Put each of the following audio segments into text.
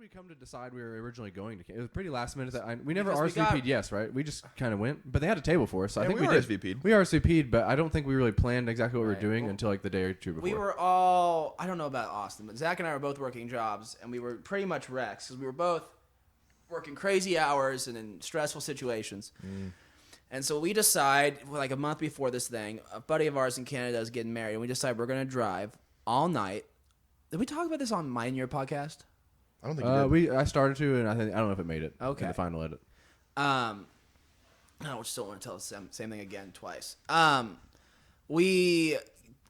we come to decide we were originally going to? It was pretty last minute. We never Because we RSVP'd. Yes, right? We just kind of went, but they had a table for us. So I think we did. RSVP'd. We RSVP'd, but I don't think we really planned exactly what we were doing until like the day or two before. We were all, I don't know about Austin, but Zach and I were both working jobs, and we were pretty much wrecks because we were both working crazy hours and in stressful situations. And so we decide, like a month before this thing, a buddy of ours in Canada is getting married, and we decide we're going to drive all night. Did we talk about this on my and your podcast? I don't think you did. I started to, and I don't know if it made it. Okay. In the final edit. I just don't want to tell the same thing again twice. We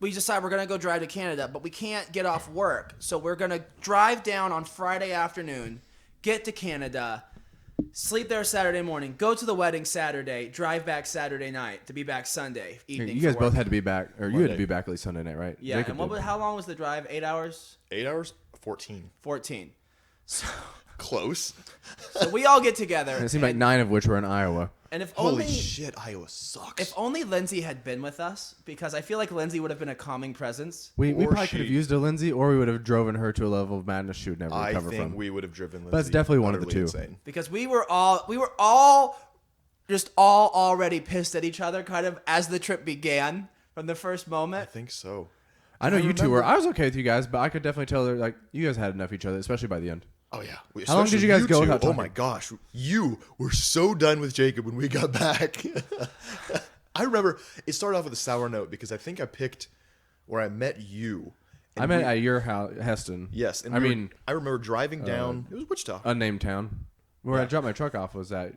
decide we're going to go drive to Canada, but we can't get off work. So we're going to drive down on Friday afternoon, get to Canada, sleep there Saturday morning, go to the wedding Saturday, drive back Saturday night to be back Sunday evening. You guys for both work. had to be back, or you had to be back at least Sunday night, right? Yeah, Jacob and did. how long was the drive? 8 hours? 8 hours? 14. 14. So, Close. so we all get together. And it seemed like 9 of which were in Iowa. And if Holy only shit, Iowa sucks. If only Lindsay had been with us, because I feel like Lindsay would have been a calming presence. We Or probably could have she- used a Lindsay, or we would have driven her to a level of madness she would never I recover think from. we would have driven Lindsay. But it's definitely one of the utterly two. Insane. Because we were all already pissed at each other, kind of as the trip began from the first I moment. think so. I know I you two were. remember- I was okay with you guys, but I could definitely tell that like you guys had enough of each other, especially by the end. Oh, yeah. How long did Especially you guys go two. without Oh, talking? my gosh. You were so done with Jacob when we got back. I remember it started off with a sour note because I think I picked where I met you. I met at your house, Heston. Yes. And I mean, I remember driving down. It was Wichita. unnamed town. Where I dropped my truck off was at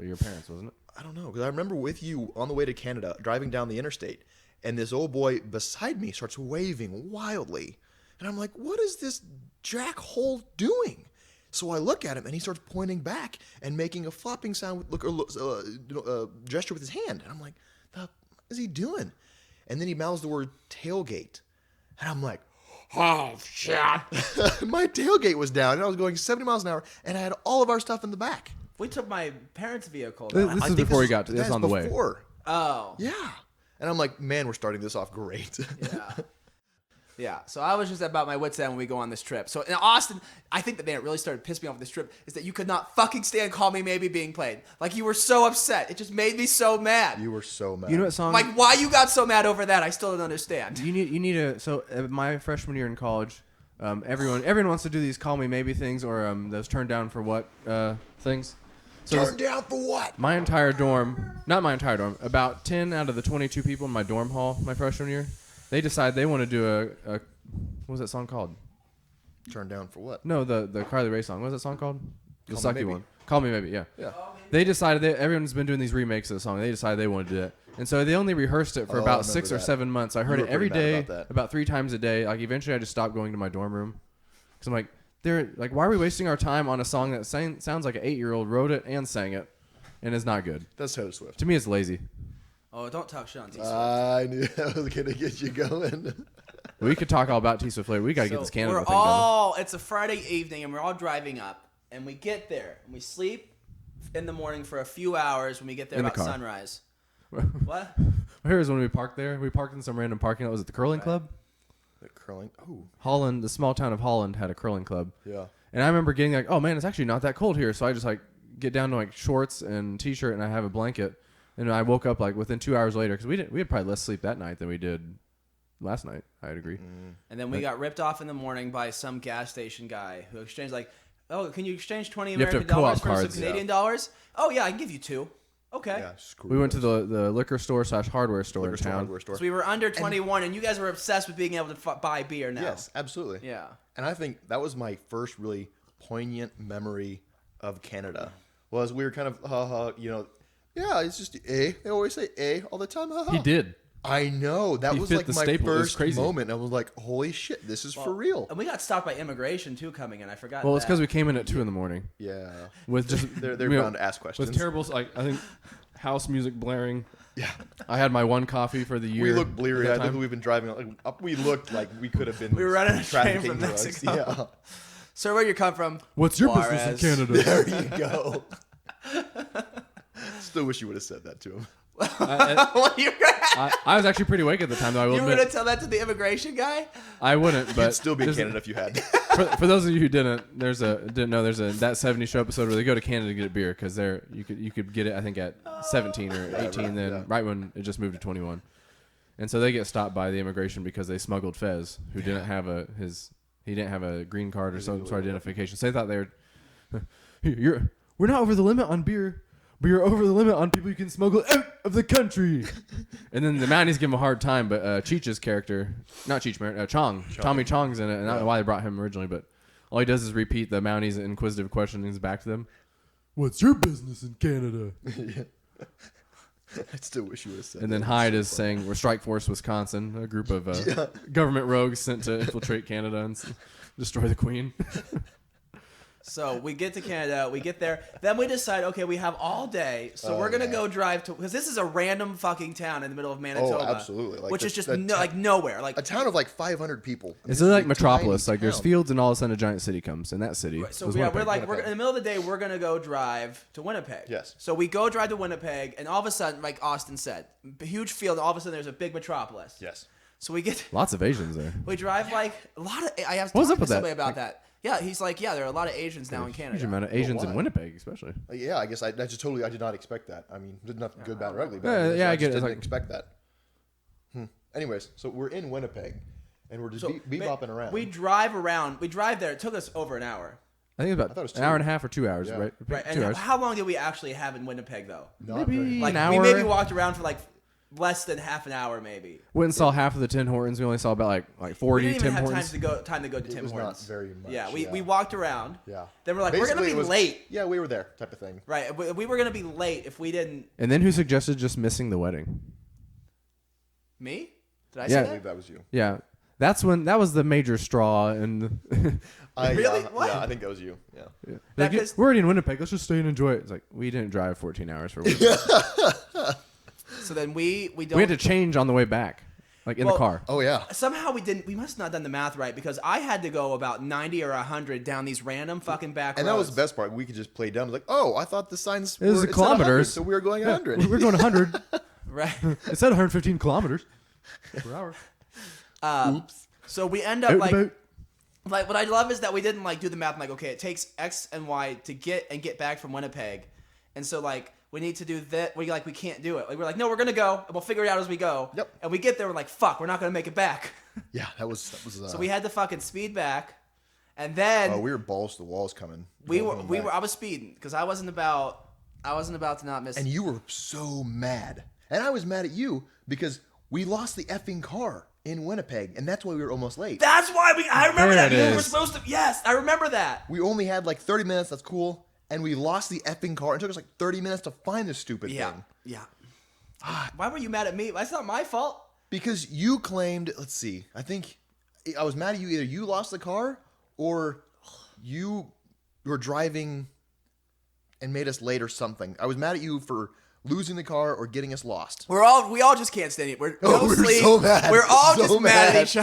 your parents, wasn't it? I don't know, because I remember with you on the way to Canada, driving down the interstate, and this old boy beside me starts waving wildly. And I'm like, what is this jackhole doing? So I look at him, and he starts pointing back and making a flopping sound, gesture with his hand. And I'm like, what is he doing? And then he mouths the word tailgate. And I'm like, oh, shit. My tailgate was down, and I was going 70 miles an hour, and I had all of our stuff in the back. We took my parents' vehicle. This down. is before you got to. This That's on the way. before. Oh. Yeah. And I'm like, man, we're starting this off great. Yeah. Yeah, so I was just about my wits' end when we go on this trip. So in Austin, I think the thing that really started to piss me off with this trip is that you could not fucking stand "Call Me Maybe" being played. Like, you were so upset. It just made me so mad. You were so mad. You know what song? Like, why you got so mad over that, I still don't understand. You need a. So my freshman year in college, everyone wants to do these "Call Me Maybe" things or those "Turn Down for What" things. So Turn down for what? my entire dorm, not my entire dorm, about 10 out of the 22 people in my dorm hall my freshman year, they decide they want to do a what was that song called? Turn down for what? No, the Carly Rae song. What was that song called? The Call Me sucky Maybe. one. Call Me Maybe, yeah. Yeah. They decided everyone's been doing these remakes of the song. They decided they wanted to do it. And so they only rehearsed it for Oh, I about remember 6 or that. 7 months. I heard You it were every pretty mad day, about that. about 3 times a day. Like eventually I just stopped going to my dorm room. Because I'm like, why are we wasting our time on a song that sounds like an 8-year-old wrote it and sang it and is not good? That's Taylor Swift. To me, it's lazy. Oh, don't talk shit on T-Swift. I knew that was going to get you going. We could talk all about T-Swift later. We got to get this Canada thing done. It's a Friday evening, and we're all driving up, and we get there, and we sleep in the morning for a few hours when we get there In the about car. sunrise. What? Here's when we parked there. We parked in some random parking lot. Was it the curling club? The curling. Oh, Holland, the small town of Holland, had a curling club. yeah. And I remember getting like, oh man, it's actually not that cold here. So I just like get down to like shorts and t-shirt and I have a blanket. And I woke up like within 2 hours later because we had probably less sleep that night than we did last night. I'd agree. And then we got ripped off in the morning by some gas station guy who exchanged like, oh, can you exchange 20 You have to American have dollars co-op for cards. some Canadian dollars? Oh, yeah, I can give you 2. Okay. Yeah, screw We went to those. the liquor store / hardware store Liquor in store, town. hardware store. So we were under 21, and you guys were obsessed with being able to buy beer now. Yes, absolutely. Yeah. And I think that was my first really poignant memory of Canada. Was we were kind of, yeah, it's just A. They always say A all the time. He did. I know. That He was fit like the my staple. It was first crazy. moment. I was like, holy shit, this is for real. And we got stopped by immigration, too, coming in. I forgot Well, it's because that. we came in at 2 a.m. Yeah. with just They're you know, bound to ask questions. with terrible like I think house music blaring. Yeah. I had my one coffee for the year. We looked bleary. at I that think time. we've been driving. We looked like we could have been. We were running a train trafficking from drugs. Mexico. Yeah. Sir, where you come from? What's your Juarez. business in Canada? There you go. Still wish you would have said that to him. What are you gonna, I was actually pretty awake at the time, though. I will you were gonna admit. tell that to the immigration guy? I wouldn't, but You'd still be in there's- Canada if you had. for those of you who didn't know there's a That 70s Show episode where they go to Canada to get a beer because there you could get it I think at 17 or 18 then right when it just moved to 21, and so they get stopped by the immigration because they smuggled Fez, who didn't have he didn't have a green card or some sort of identification, so they thought they were we're not over the limit on beer, but you're over the limit on people you can smuggle out of the country. And then the Mounties give him a hard time, but Cheech's character, not Cheech, Chong, Tommy Chong's in it, and I don't know why they brought him originally, but all he does is repeat the Mounties' inquisitive questionings back to them. What's your business in Canada? I still wish you would have said. And then that. Hyde is saying, we're Strike Force Wisconsin, a group of government rogues sent to infiltrate Canada and destroy the Queen. So we get to Canada, we get there, then we decide, okay, we have all day, so we're gonna go drive to, because this is a random fucking town in the middle of Manitoba. Oh, absolutely. Like which is just the like nowhere. Like a town of like 500 people. It's like a Metropolis. tiny Like there's town. fields and all of a sudden a giant city comes. And that city So was yeah, Winnipeg. we're in the middle of the day. We're gonna go drive to Winnipeg. Yes. So we go drive to Winnipeg, and all of a sudden, like Austin said, a huge field. And all of a sudden, there's a big metropolis. Yes. So we get, Lots of Asians there. we drive like a lot of. I have What's talked up to with that? somebody about that. Yeah, he's like, yeah, there are a lot of Asians now in Huge Canada. amount of Asians in why? Winnipeg, especially. Yeah, I guess I did not expect that. I mean, there's nothing good, bad, or ugly. But Yeah, I I get it. just It's didn't like- expect that. Anyways, so we're in Winnipeg, and we're just So bebopping around. We drive around. We drive there. It took us over an hour. I think it's I about thought it was an hour 2. and a half or 2 hours, Yeah. right? Right. 2 And hours. how long did we actually have in Winnipeg though? Not Maybe very- Like an we hour. maybe walked around for like less than half an hour, maybe. Went and saw half of the Tim Hortons. We only saw about like We 40 didn't even Tim have Hortons. time to go to Tim was not Hortons. very much, Yeah, yeah. we walked around. Yeah. Then we're like, we're gonna Basically, be it was- late. Yeah, we were there, type of thing. Right. We were gonna be late if we didn't. And then who suggested just missing the wedding? Me? Did I Yeah. say I that? believe that was you. Yeah. That was the major straw. And Really? Yeah, What? yeah, I think that was you. Yeah. like, Because- we're already in Winnipeg. Let's just stay and enjoy it. It's like, we didn't drive 14 hours for Winnipeg. So then we don't. We had to change on the way back, like in Well, the car. Oh yeah. Somehow we didn't. We must not have done the math right because I had to go about 90 or 100 down these random fucking back And roads. that was the best part. We could just play dumb. Like, oh, I thought the signs It was were in it said 100, kilometers. so we were going 100. We're going 100. Right. It said 115 kilometers per hour. Oops. So we end up Out like. about- Like what I love is that we didn't like do the math. I'm like, okay, it takes X and Y to get back from Winnipeg, and so like we need to do that. We can't do it. Like, we're like, no, we're gonna go, and we'll figure it out as we go. Yep. And we get there, we're like, fuck, we're not gonna make it back. Yeah, that was. So we had to fucking speed back, and then Oh, we were balls to the walls coming. we Going were back. I was speeding because I wasn't about to not miss. And you were so mad, and I was mad at you because we lost the effing car in Winnipeg, and that's why we were almost late. That's why I remember There that. it We were is. supposed to. Yes, I remember that. We only had like 30 minutes. That's cool. And we lost the effing car. It took us like 30 minutes to find this stupid Yeah. thing. Yeah. Why were you mad at me? That's not my fault. Because you claimed, let's see, I think I was mad at you. Either you lost the car or you were driving and made us late or something. I was mad at you for losing the car or getting us lost. We all just can't stand it. We're no we're sleep. so mad. We're all So just mad at mad. each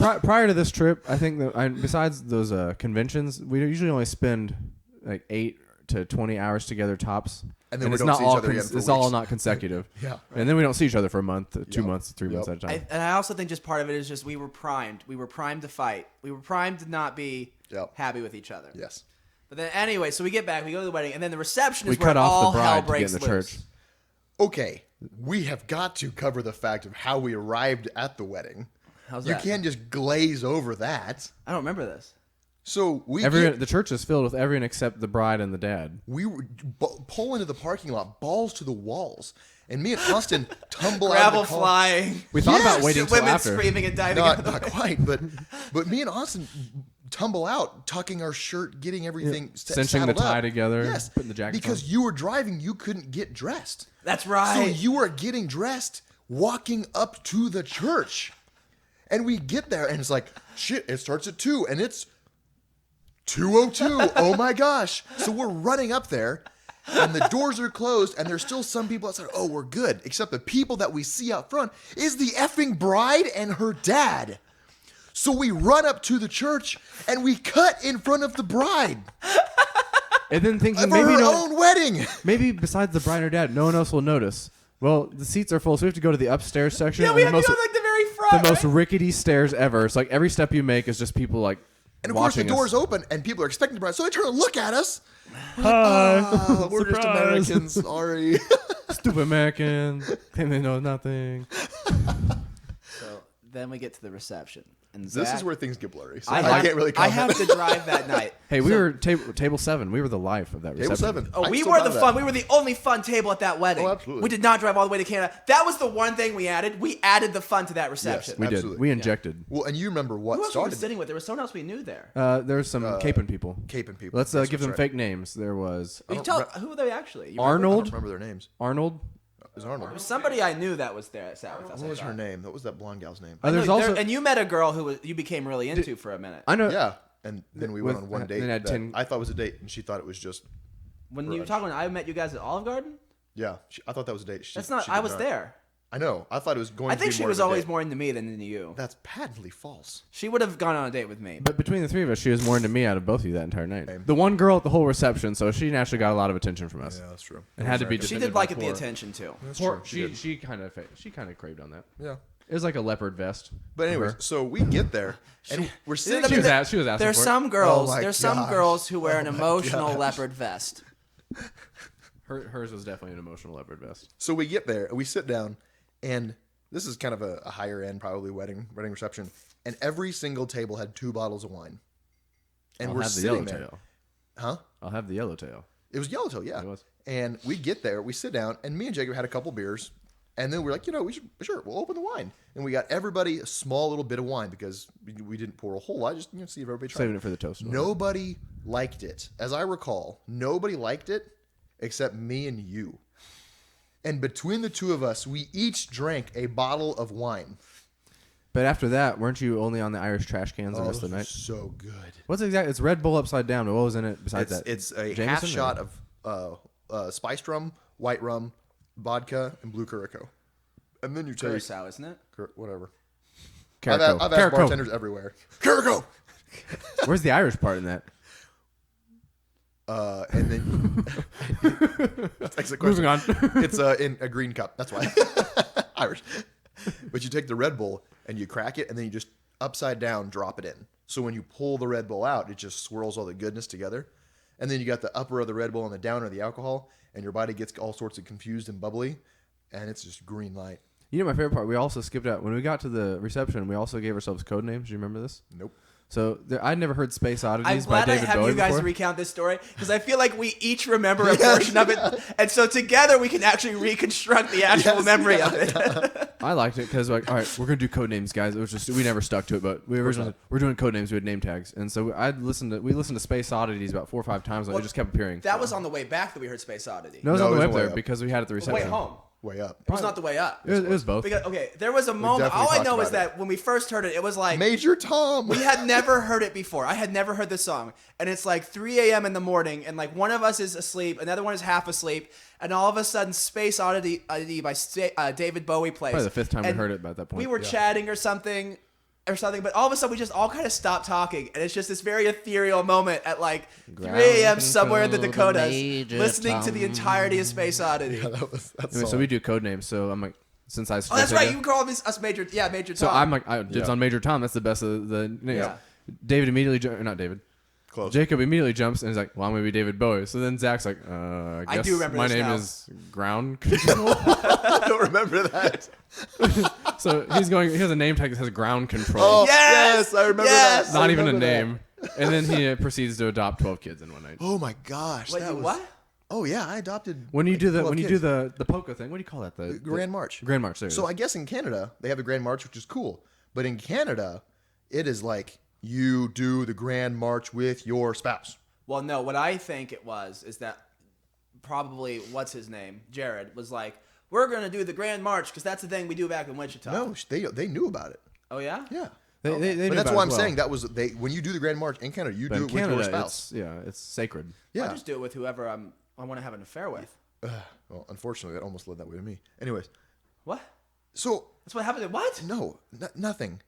other. Prior to this trip, I think that besides those conventions, we usually only spend like 8 to 20 hours together tops. And then we it's don't not see each all other again for it's all weeks. not consecutive. Yeah. And then we don't see each other for a month, 2 Yep. months, 3 months Yep. at a time. And I also think just part of it is just we were primed. We were primed to fight. We were primed to not be Yep. happy with each other. Yes. But then anyway, so we get back, we go to the wedding, and then the reception We is where cut off all the hell bride to get breaks in the loose. church. Okay, we have got to cover the fact of how we arrived at the wedding. How's You that? can't just glaze over that. I don't remember this. So we The church is filled with everyone except the bride and the dad. we were pull into the parking lot, balls to the walls, and me and Austin tumble out Gravel of the car. flying. We thought about Yes! waiting till Women after. screaming and diving. Not, out of the not way. quite, but me and Austin tumble out, tucking our shirt, getting everything Cinching the saddled tie up. together, Yes, putting the jackets because on. you were driving, you couldn't get dressed. That's So right. you are getting dressed, walking up to the church. And we get there, and it's like, shit, it starts at 2, and it's 2:02. Oh my gosh. So we're running up there, and the doors are closed, and there's still some people outside. Oh, we're good. Except the people that we see out front is the effing bride and her dad. So we run up to the church, and we cut in front of the bride And then thinking for her maybe own wedding. maybe besides the bride or dad, no one else will notice. Well, the seats are full, so we have to go to the upstairs section. Yeah, we and had to the go most, like the very front. the most right? rickety stairs ever. It's like every step you make is just people like And of course, the watching us. doors open, and people are expecting to run, so they turn and look at us. Hi. Oh, we're just Surprise. Americans. Sorry. Stupid American. They know nothing. So then we get to the reception, and This Zach, is where things get blurry. So I, I have, can't really I comment. have to drive that night. Hey, we So- were table 7. We were the life of that Table reception. 7. Oh, I'm we still were proud the of that. fun. We were the only fun table at that wedding. Oh, absolutely. We did not drive all the way to Canada. That was the one thing we added. We added the fun to that reception. We did. Absolutely. We injected. Well, and you remember what Who else were we started sitting with? There was someone else we knew there. There's some Capon people. Capon people. Let's Yes, give that's them right. fake names. There was You tell who were they actually? You I Arnold. don't remember their names. Arnold. It was Arnold. remember? Somebody I knew that was there that sat with us. What I was her thought. name? What was that blonde gal's name? There's No, also and you met a girl who you became really into for a minute. I know. Yeah. And then we went With- on one date. then had that 10 I thought was a date, and she thought it was just. When you were brunch. talking, when I met you guys at Olive Garden. Yeah. I thought that was a date. That's not. I was there. I know. I thought it was going I to think be she more was of a always date. more into me than into you. That's patently false. She would have gone on a date with me. But between the three of us, she was more into me out of both of you that entire night. Same. The one girl at the whole reception, so she naturally got a lot of attention from us. Yeah, that's true. It had to be. She defended did by like the poor- attention too. That's poor- true. She did. she kind of craved on that. Yeah. It was like a leopard vest. But for anyways, her. so we get there, and we're sitting. She was asking There's for it. some girls. Oh my there's some gosh. girls who wear an Oh my emotional gosh. leopard vest. Hers was definitely an emotional leopard vest. So we get there and we sit down, and this is kind of a higher end, probably wedding reception, and every single table had 2 bottles of wine, and I'll we're have the sitting there. yellowtail. Huh? I'll have the yellowtail. It was Yellowtail, yeah. It was. And we get there, we sit down, and me and Jacob had a couple beers, and then we're like, we'll open the wine, and we got everybody a small little bit of wine because we didn't pour a whole lot, just see if everybody tried. Saving it for the toast. Nobody liked it. As I recall, nobody liked it except me and you. And between the two of us, we each drank a bottle of wine. But after that, weren't you only on the Irish trash cans the rest of the night? So good. What's exactly? It's Red Bull upside down. But what was in it besides that? It's a Jameson half or- shot of spiced rum, white rum, vodka, and blue Curacao. And then you take Curacao, isn't it? whatever. Caraco. I've asked Caraco. bartenders everywhere. Curacao. Where's the Irish part in that? And then that's the question. Moving on. It's in a green cup. That's why. Irish. But you take the Red Bull and you crack it, and then you just upside down drop it in. So when you pull the Red Bull out, it just swirls all the goodness together. And then you got the upper of the Red Bull and the downer of the alcohol, and your body gets all sorts of confused and bubbly, and it's just green light. You know my favorite part? We also skipped out. When we got to the reception, we also gave ourselves code names. Do you remember this? Nope. So I'd never heard Space I'm Oddities by glad I David have Bowie you guys before. recount this story because I feel like we each remember a portion of it, and so together we can actually reconstruct the actual memory of it. I liked it because like, all right, we're gonna do code names, guys. It was just we never stuck to it, but we originally we're doing code names. We had name tags, and so we listened to Space Oddities about 4 or 5 times, and it just kept appearing. That was on the way back that we heard Space Oddity. No, it was No, on the it was way on the way there up. because we had it at the reception. Way home. Way up. It was not the way up. It was both. Because, okay, there was a moment. definitely All I talked know is about it. that when we first heard it, it was like Major Tom. we had never heard it before. I had never heard this song, and it's like 3 a.m. in the morning, and like one of us is asleep, another one is half asleep, and all of a sudden, Space Oddity by David Bowie plays. Probably the 5th time we And heard it by that point. We were chatting or something, but all of a sudden we just all kind of stopped talking, and it's just this very ethereal moment at like 3 a.m. somewhere in the control, the Dakotas, Major listening to the entirety of Space Oddity. That's Anyway, so we do code names. So I'm like, since I Oh, that's suggested right. it- You call us Major. Yeah, Major Tom. So I'm like, it's Yeah. on Major Tom. That's the best of the names. Yeah. David immediately, not David. Close. Jacob immediately jumps and he's like, well, I'm going to be David Bowie. So then Zach's like, I I guess do remember my this name now. is Ground Control. I don't remember that. So he has a name tag that says Ground Control. Oh, Yes! I remember Yes! that. Not I even a remember that. name. And then he proceeds to adopt 12 kids in one night. Oh my gosh. Wait, that you was, what? Oh yeah, I adopted. When you like, do the 12 when you kids. do the polka thing, what do you call that? The Grand March. Grand March. There it So is. I guess in Canada they have the Grand March, which is cool. But in Canada, it is like you do the Grand March with your spouse. Well, no. What I think it was is that probably what's his name, Jared, was like, we're gonna do the Grand March because that's the thing we do back in Wichita. No, they knew about it. Oh yeah. Yeah. They But knew that's about why it I'm as well. saying that was when you do the Grand March in Canada, you But do in it with your Canada, spouse. it's sacred. Yeah. I just do it with whoever I want to have an affair with. Well, unfortunately, that almost led that way to me. Anyways, What? so That's what happened. What? no, nothing.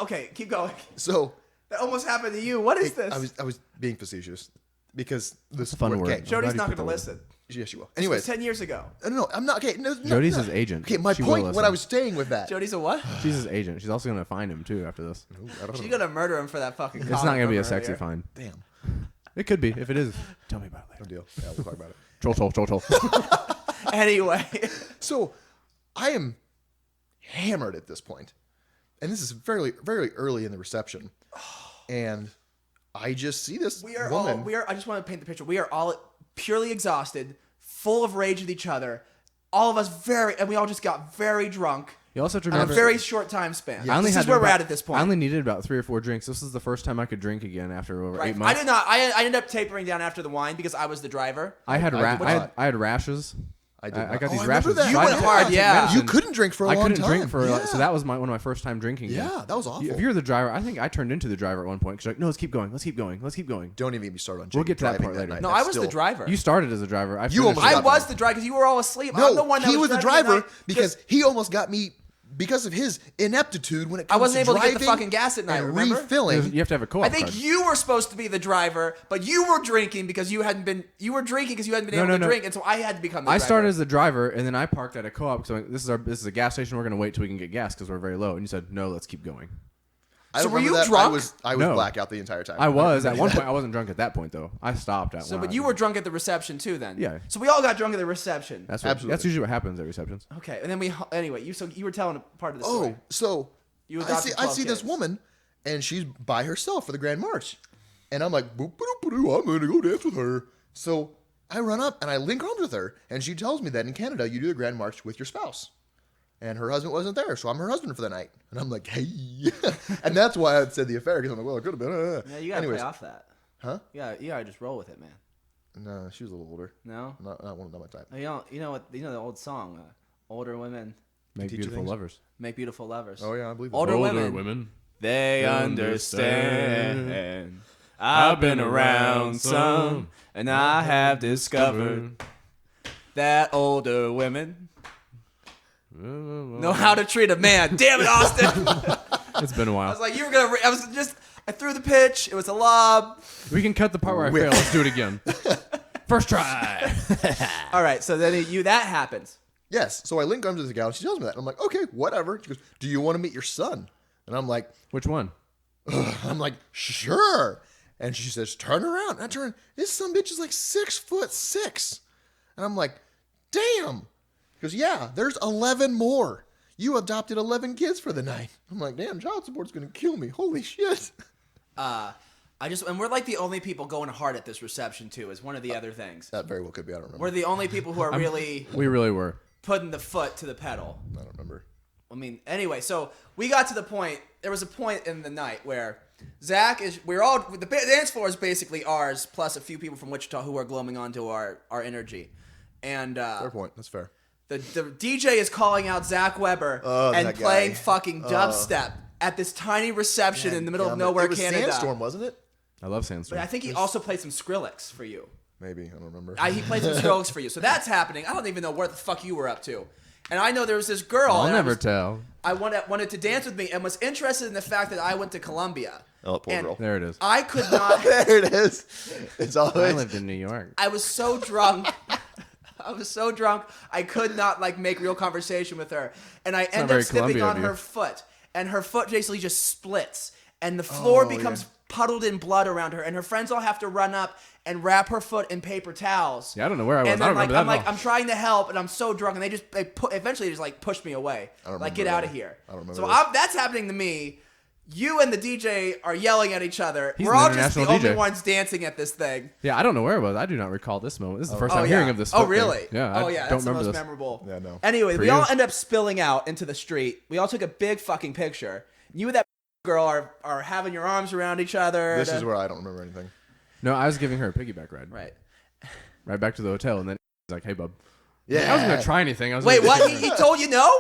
Okay, keep going. So That almost happened to you. What is this? I was being facetious. because this a fun okay, word. Jody's glad you not put going to the listen. Yes, you will. This was Anyways, 10 years ago. no, I'm not. Okay, no, Jody's no. his agent. Okay, my She will point. What listen. I was saying with that. Jody's a what? She's his agent. She's also gonna find him too after this. Ooh, I don't She's know. going to murder him for that fucking It's comment not gonna be from a sexy earlier. find. Damn. It could be. If it is, tell me about it No later. deal. Yeah, we'll talk about it. Troll. Anyway. So, I am hammered at this point, and this is very, very early in the reception, and I just see this woman. I just want to paint the picture. We are all purely exhausted, full of rage at each other. All of us and we all just got very drunk. You also have to In a remember. very short time span. I only This had is where we're about- at this point. I only needed about 3 or 4 drinks. This is the first time I could drink again after over 8 Right. months. I did not. I ended up tapering down after the wine because I was the driver. I had I did not. I had rashes. I did. I not. got these I remember rashes. that. You went hard, yeah. You couldn't drink for a I long couldn't time. drink for Yeah. so that was one of my first time drinking. again. Yeah, that was awful. If you're the driver, I think I turned into the driver at one point because like, no, let's keep going. Don't even get me started on. We'll Jake get to that driving part later. night. No, That's I was the still- driver. You started as a driver. I You finished almost as I a got was driver. the driver because you were all asleep. I'm the No, one that he was the driving driver that night because he almost got me because of his ineptitude when it I comes wasn't to able to get the driving fucking gas at night, and remember? refilling. You have to have a co-op I think card. you were supposed to be the driver, but you were drinking because you hadn't been. You were drinking because you hadn't been able to no. drink, and so I had to become the I driver. started as the driver, and then I parked at a co-op because like, this is a gas station. We're gonna wait till we can get gas because we're very low. And you said no, let's keep going. I So don't were remember you that. drunk? I was No. blackout the entire time. I was at remember one that. point. I wasn't drunk at that point though. I stopped at. So, one. but you were drunk at the reception too, then. Yeah. So we all got drunk at the reception. Absolutely. That's usually what happens at receptions. Okay, and then anyway. You were telling a part of the story. Oh, so You I adopted see 12 this kids. woman, and she's by herself for the Grand March, and I'm like, boop, boop, boop, boop, I'm gonna go dance with her. So I run up and I link arms with her, and she tells me that in Canada you do the Grand March with your spouse, and her husband wasn't there, so I'm her husband for the night, and I'm like, hey, and that's why I said the affair because I'm like, well, it could have been. Yeah, you gotta Anyways, play off that. huh? You gotta just roll with it, man. No, she was a little older. No. Not my type. You know the old song, older women Make teach you beautiful things? lovers. make beautiful lovers. Oh yeah, I believe that. Older women. They understand. I've been around some, and I have discovered that older women know how to treat a man. Damn it, Austin! It's been a I while. was like, I threw the pitch. It was a lob. We can cut the part where I fail. Let's do it again. First try. All right, so then that happens. Yes. So I link arms with the gal, and she tells me that. And I'm like, okay, whatever. She goes, do you want to meet your son? And I'm like, Which one? sure. And she says, turn around. And I turn. This son bitch is like 6'6". And I'm like, damn. She goes, yeah, there's 11 more. You adopted 11 kids for the night. I'm like, damn, child support's gonna kill me. Holy shit. And we're like the only people going hard at this reception too. Is one of the other things. That very well could be. I don't remember. We're the only people who are really We really were. putting the foot to the pedal. I don't remember. I mean, anyway, so we got to the point. There was a point in the night where Zach the dance floor is basically ours, plus a few people from Wichita who are glomming onto our energy, and Fair point. That's fair. the DJ is calling out Zach Weber and that guy. playing fucking dubstep at this tiny reception in the middle of nowhere, It was Canada. Sandstorm, wasn't it? I love Sandstorm. But I think he also played some Skrillex for you. Maybe. I don't remember. He played some Skrillex for you, so that's happening. I don't even know where the fuck you were up to. And I know there was this girl. I'll and never tell. I wanted to dance with me and was interested in the fact that I went to Columbia. Oh, poor And girl. There it is. I could not. There it is. It's I always. lived in New York. I was so drunk. I could not make real conversation with her, and I end very up stepping Columbia on of you. her foot, and her foot basically just splits, and the floor becomes puddled in blood around her, and her friends all have to run up and wrap her foot in paper towels. Yeah, I don't know where I was. And I then don't remember that at all. I'm trying to help, and I'm so drunk, and eventually just pushed me away, I don't get remember out that. of here. I don't remember So this. that's happening to me. You and the DJ are yelling at each other. He's We're an all just the international only DJ. ones dancing at this thing. Yeah, I don't know where it was. I do not recall this moment. This is the first time yeah. hearing of this. Oh, foot thing. really? Yeah. Oh, I yeah. don't That's the remember most this. memorable. Yeah, no. Anyway, For we you? all end up spilling out into the street. We all took a big fucking picture. You and that girl are having your arms around each other. This is where I don't remember anything. No, I was giving her a piggyback ride. Right. Right back to the hotel, and then he's like, "Hey, bub." Yeah. I wasn't gonna try anything. I was Wait, gonna- what? He told you no?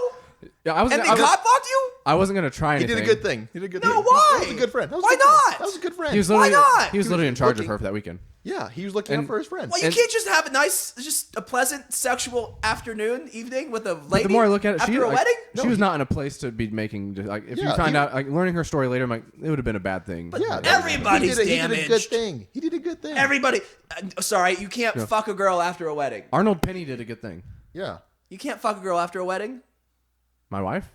Yeah, I was. And I he was- cop blocked you? I wasn't gonna try He anything. did a good thing. He did a good No, thing. why? That was a good friend. That was a Why good friend. not? That was a good friend. He was Why literally, not? He was literally in charge of looking- her for that weekend. Yeah, he was looking out And- for his friends. Well, you can't just have a nice, just a pleasant sexual afternoon, evening with a lady. The more I look at it, after she a like, wedding. she was not in a place to be making like. If Yeah, you find he- out like learning her story later, I'm like, it would have been a bad thing. Yeah, Everybody's he did a good damaged. thing. He did a good thing. Everybody. Sorry, you can't fuck a girl after a wedding. Arnold Penny did a good thing. Yeah, You can't fuck a girl after a wedding. My wife,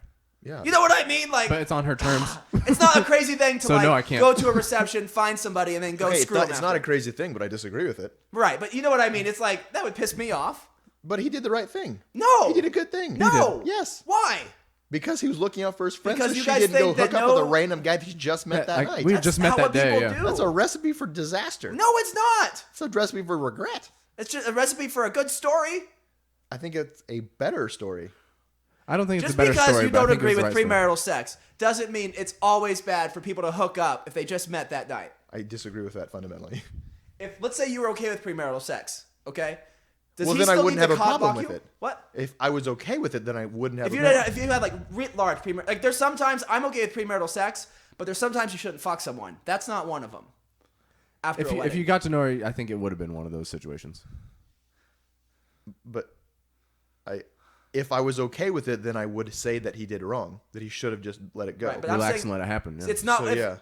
yeah. You know what I mean? Like, but it's on her terms. it's not a crazy thing to So, like no, I can't. go to a reception, find somebody, and then go Okay, screw it's them. not a after. crazy thing, but I disagree with it. Right, but you know what I mean? It's like that would piss me off. But he did the right thing. No, He did a good thing. No, Yes. Why? Because he was looking out for his friends. Because so you she guys didn't go think that hook up with a no- random guy that he just met that Like, night. we That's, just met How that what day. people Yeah. do. that's a recipe for disaster. No, it's not. It's a recipe for regret. It's just a recipe for a good story. I think it's a better story. I don't think it's Just a better because story. you but I don't think agree it's the with right story. premarital sex doesn't mean it's always bad for people to hook up if they just met that night. I disagree with that fundamentally. If let's say you were okay with premarital sex, okay? Does Well, he then I still wouldn't need to have a problem cock-block with you? it. What? If I was okay with it, then I wouldn't have If a you problem. had, if you had like writ large premarital, like there's sometimes I'm okay with premarital sex, but there's sometimes you shouldn't fuck someone. That's not one of them. After a If wedding. you got to know her, I think it would have been one of those situations. But if I was okay with it, then I would say that he did wrong. That he should have just let it go. Right, but I'm Relax saying- and let it happen. Yeah. it's not. So, if, yeah.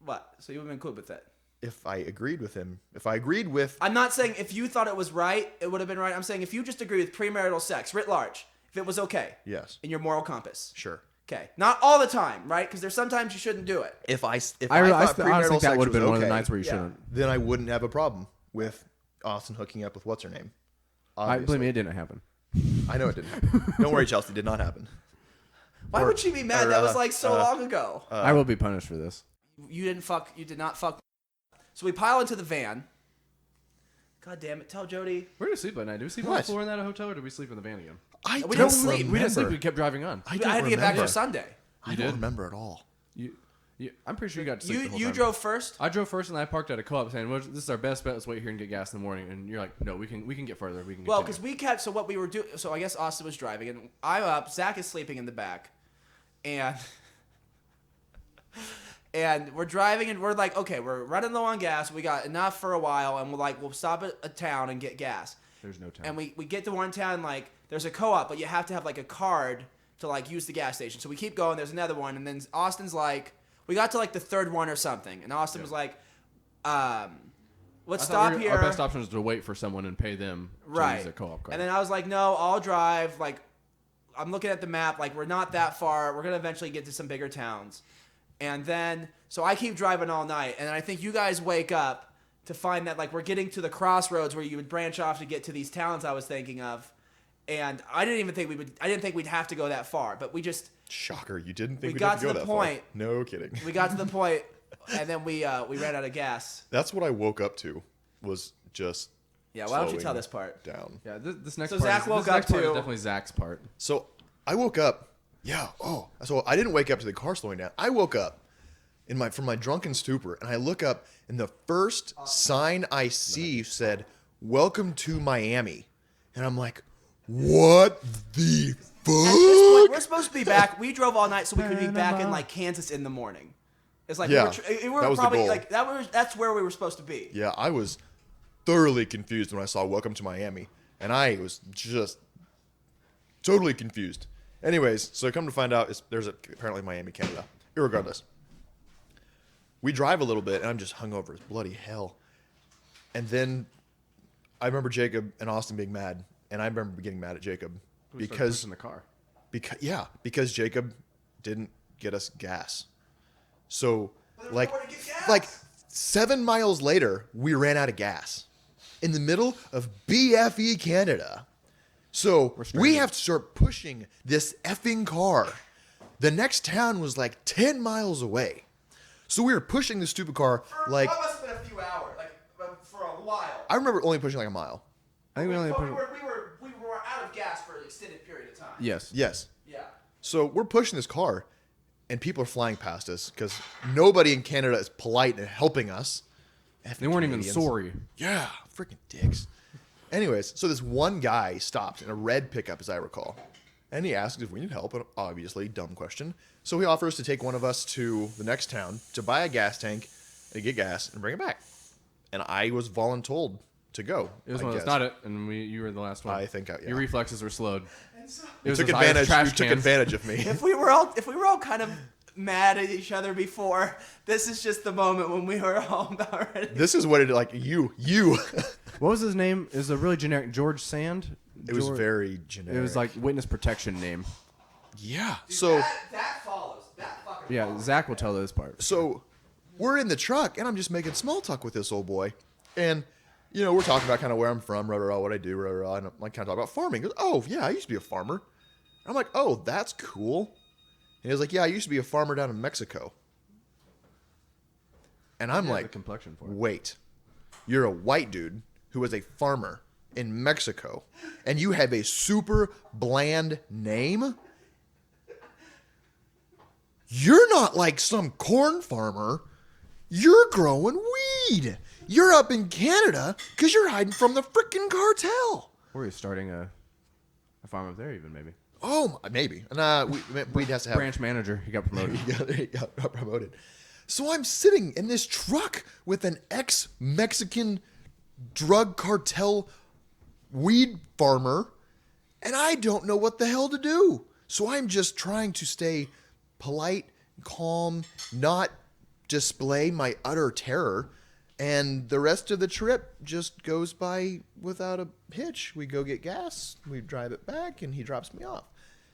What? So you would have been cool with that? If I agreed with him, if I agreed with, I'm not saying if you thought it was right, it would have been right. I'm saying if you just agree with premarital sex, writ large, if it was okay yes, in your moral compass. sure. Okay. Not all the time, right? Because there's sometimes you shouldn't do it. If I I thought honestly premarital think sex that would have was been one of the okay, nights where you Yeah. shouldn't. then I wouldn't have a problem with Austin hooking up with what's her name. I believe me, Obviously. it didn't happen. I know it didn't happen. Don't worry, Chelsea, it did not happen. Why would she be mad? or, That was like so long ago. I will be punished for this. You didn't fuck. You did not fuck. So we pile into the van. God damn it! Tell Jody. Where did we sleep at night? Did we sleep on What? the floor in that hotel, or did we sleep in the van again? I We don't didn't sleep. remember. We didn't sleep. We kept driving on. I I don't had to get back remember. for Sunday. I don't remember at all. I'm pretty sure you got to sleep. the whole You time. drove first. I drove first, and I parked at a co-op saying, well, "This is our best bet. Let's wait here and get gas in the morning." And you're like, "No, we can get further. We can." Well, continue." because we kept. So what we were doing. So I guess Austin was driving, and I'm up. Zach is sleeping in the back, and and we're driving, and we're like, okay, we're running low on gas. We got enough for a while, and we're like, we'll stop at a town and get gas. there's no time. And we get to one town, like there's a co-op, but you have to have like a card to like use the gas station. So we keep going. There's another one, and then Austin's like, we got to like the third one or something, and Austin was like, let's I thought stop here. Our best option is to wait for someone and pay them to Right. use their co-op card. And then I was like, no, I'll drive. Like, I'm looking at the map. Like, we're not that far. We're gonna eventually get to some bigger towns. And then, so I keep driving all night, and I think you guys wake up to find that like we're getting to the crossroads where you would branch off to get to these towns I was thinking of. And I didn't even think we would. I didn't think we'd have to go that far, but we just Shocker, you didn't think We we'd got have to to go the that far. point. No kidding. we got to the point, and then we ran out of gas. That's what I woke up to, was just Yeah, why don't you slowing tell this part? down. yeah, this next So part. Zach is, woke this next up part is too. definitely Zach's part. So I woke up. Yeah. Oh. So I didn't wake up to the car slowing down. I woke up from my drunken stupor, and I look up, and the first sign I see said, "Welcome to Miami," and I'm like, "What the At this point, fuck?" we're supposed to be back. We drove all night so we could be back in like Kansas in the morning. It's like Yeah, we were that was the probably goal. like that's where we were supposed to be. Yeah, I was thoroughly confused when I saw "Welcome to Miami," and I was just totally confused. Anyways, so come to find out, there's apparently Miami, Canada. Irregardless, we drive a little bit, and I'm just hungover as bloody hell. And then I remember Jacob and Austin being mad, and I remember getting mad at Jacob We started because pushing the car. because Jacob didn't get us gas. So There was like nowhere to get gas. like 7 miles later, we ran out of gas in the middle of BFE Canada. So we stranded. have to start pushing this effing car. The next town was like 10 miles away. So we were pushing this stupid car like that must have been a few hours, like for a while. I remember only pushing like a mile. I think we only But put. we were out of gas for an extended period of time. Yes. Yes. Yeah. So we're pushing this car, and people are flying past us because nobody in Canada is polite and helping us. They weren't even Canadians. sorry. Yeah, freaking dicks. Anyways, so this one guy stopped in a red pickup, as I recall, And he asks if we need help, and obviously, dumb question. So he offers to take one of us to the next town to buy a gas tank and get gas and bring it back. And I was voluntold to go. It was I one that's guess. not it, and you were the last one. I think yeah. Your reflexes were slowed. It You was took those Irish advantage. trash You took cans. advantage of me. If we were all kind of mad at each other before, this is just the moment when we were all about ready. This is what it like. You. What was his name? It was a really generic George Sand. It was very generic. It was like witness protection name. yeah. So that follows. That fucking Yeah, follows. Zach will tell this part. so we're in the truck, and I'm just making small talk with this old boy, and we're talking about kind of where I'm from, what I do, and I'm like kind of talking about farming. He goes, "Oh yeah, I used to be a farmer." I'm like, "Oh, that's cool." And he was like, "Yeah, I used to be a farmer down in Mexico." And I'm Yeah, like, the complexion for it. "Wait, you're a white dude who was a farmer in Mexico, and you have a super bland name? You're not like some corn farmer. You're growing weed. You're up in Canada because you're hiding from the freaking cartel." Or he's starting a farm up there, even maybe. Oh, maybe. And we'd have to have Branch manager. He got promoted. he got promoted. So I'm sitting in this truck with an ex-Mexican drug cartel weed farmer, and I don't know what the hell to do. So I'm just trying to stay polite, calm, not display my utter terror. And the rest of the trip just goes by without a hitch. We go get gas, we drive it back, and he drops me off.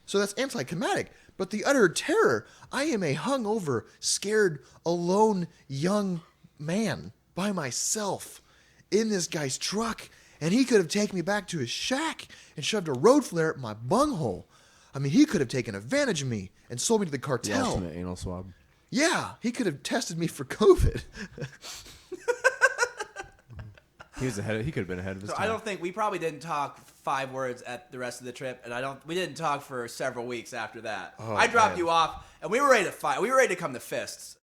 So that's anticlimactic. But the utter terror, I am a hungover, scared, alone young man by myself in this guy's truck. And he could have taken me back to his shack and shoved a road flare up my bunghole. I mean, he could have taken advantage of me and sold me to the The cartel. ultimate anal swab. Yeah, he could have tested me for COVID. He was ahead. He could have been ahead of his So time. I don't think we probably didn't talk 5 words at the rest of the trip, and we didn't talk for several weeks after that. Oh, I dropped man. you off, and we were ready to fight. We were ready to come to fists.